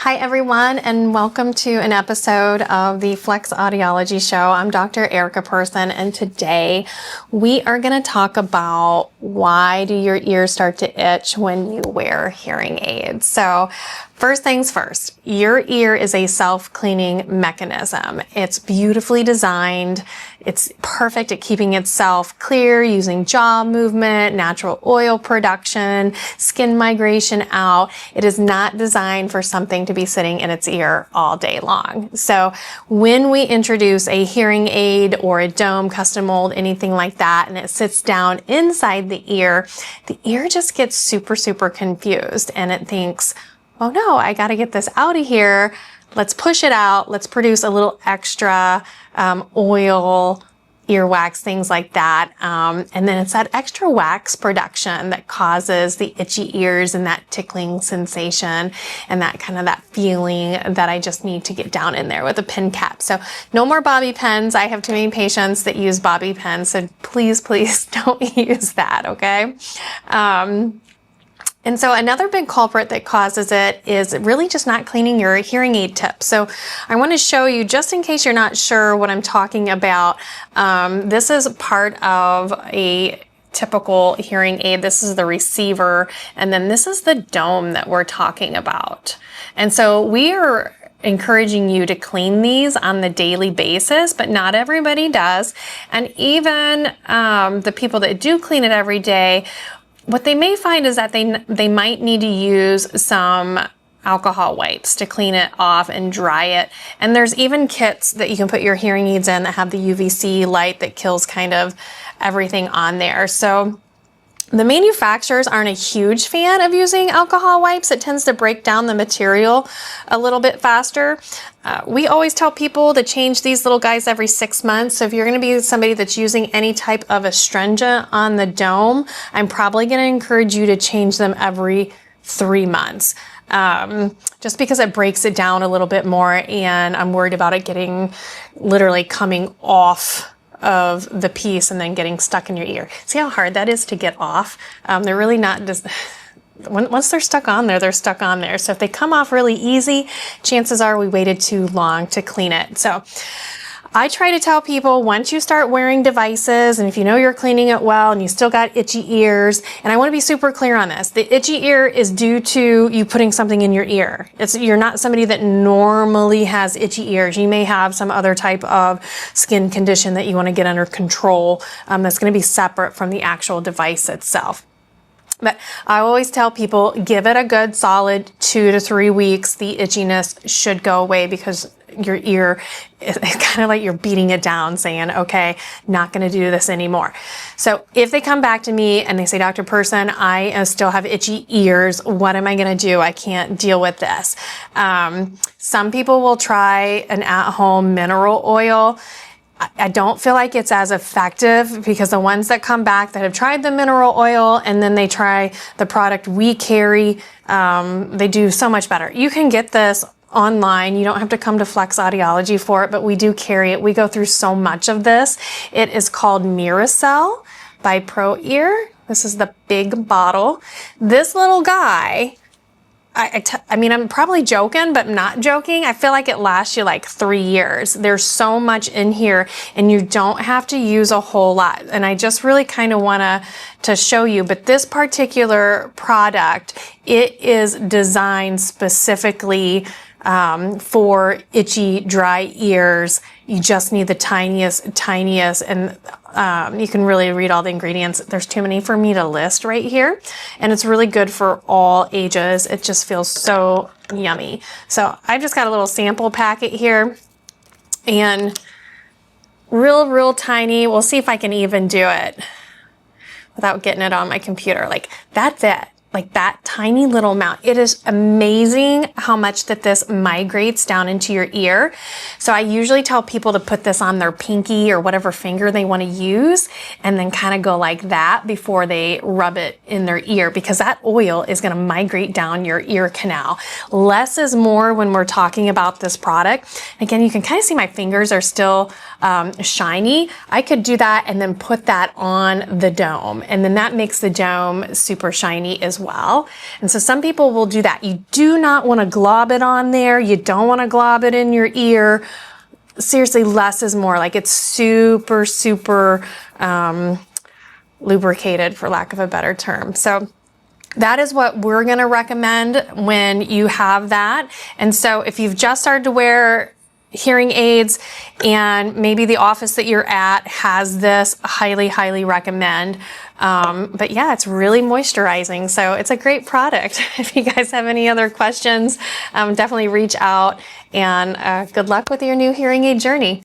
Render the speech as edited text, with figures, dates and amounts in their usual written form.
Hi everyone, and welcome to an episode of the Flex Audiology Show. I'm Dr. Erica Person, and today we are going to talk about why do your ears start to itch when you wear hearing aids. So first things first, your ear is a self-cleaning mechanism. It's beautifully designed. It's perfect at keeping itself clear using jaw movement, natural oil production, skin migration out. It is not designed for something to be sitting in its ear all day long. So when we introduce a hearing aid or a dome, custom mold, anything like that, and it sits down inside the ear just gets super confused and it thinks, oh no, I got to get this out of here. Let's push it out. Let's produce a little extra oil, earwax, things like that. And then it's that extra wax production that causes the itchy ears and that tickling sensation and that kind of that feeling that I just need to get down in there with a pin cap. So no more bobby pins. I have too many patients that use bobby pins. So please don't use that. Okay. And so another big culprit that causes it is really just not cleaning your hearing aid tip. So I want to show you, just in case you're not sure what I'm talking about, this is part of a typical hearing aid. This is the receiver, and then this is the dome that we're talking about. And so we are encouraging you to clean these on the daily basis, but not everybody does. And even the people that do clean it every day, what they may find is that they might need to use some alcohol wipes to clean it off and dry it. And there's even kits that you can put your hearing aids in that have the UVC light that kills kind of everything on there. So the manufacturers aren't a huge fan of using alcohol wipes. It tends to break down the material a little bit faster. We always tell people to change these little guys every 6 months. So if you're going to be somebody that's using any type of astringent on the dome, I'm probably going to encourage you to change them every 3 months. Just because it breaks it down a little bit more, and I'm worried about it literally coming off of the piece and then getting stuck in your ear. See how hard that is to get off? They're really not just, once they're stuck on there, they're stuck on there. So if they come off really easy, chances are we waited too long to clean it. So I try to tell people, once you start wearing devices, and if you know you're cleaning it well and you still got itchy ears, and I want to be super clear on this, the itchy ear is due to you putting something in your ear. You're not somebody that normally has itchy ears. You may have some other type of skin condition that you want to get under control, that's going to be separate from the actual device itself. But I always tell people, give it a good solid 2 to 3 weeks. The itchiness should go away, because your ear is kind of like you're beating it down saying, okay, not going to do this anymore. So if they come back to me and they say, Dr. Person, I still have itchy ears, what am I going to do? I can't deal with this. Some people will try an at-home mineral oil. I don't feel like it's as effective, because the ones that come back that have tried the mineral oil and then they try the product we carry, they do so much better. You can get this online. You don't have to come to Flex Audiology for it, but we do carry it. We go through so much of this. It is called Miracell by ProEar. This is the big bottle. This little guy, I mean, I'm probably joking, but not joking. I feel like it lasts you like 3 years. There's so much in here, and you don't have to use a whole lot. And I just really kind of want to show you, but this particular product, it is designed specifically for itchy, dry ears. You just need the tiniest, and you can really read all the ingredients. There's too many for me to list right here, and it's really good for all ages. It just feels so yummy. So I've just got a little sample packet here, and real tiny. We'll see if I can even do it without getting it on my computer. Like, that's it. Like that tiny little amount. It is amazing how much that this migrates down into your ear. So I usually tell people to put this on their pinky or whatever finger they want to use, and then kind of go like that before they rub it in their ear, because that oil is going to migrate down your ear canal. Less is more when we're talking about this product. Again, you can kind of see my fingers are still shiny. I could do that and then put that on the dome, and then that makes the dome super shiny as well. And so some people will do that. You do not want to glob it on there. You don't want to glob it in your ear. Seriously, less is more. Like, it's super, super lubricated, for lack of a better term. So that is what we're going to recommend when you have that. And so if you've just started to wear hearing aids and maybe the office that you're at has this, highly, highly recommend. But yeah, it's really moisturizing. So it's a great product. If you guys have any other questions, definitely reach out, and good luck with your new hearing aid journey.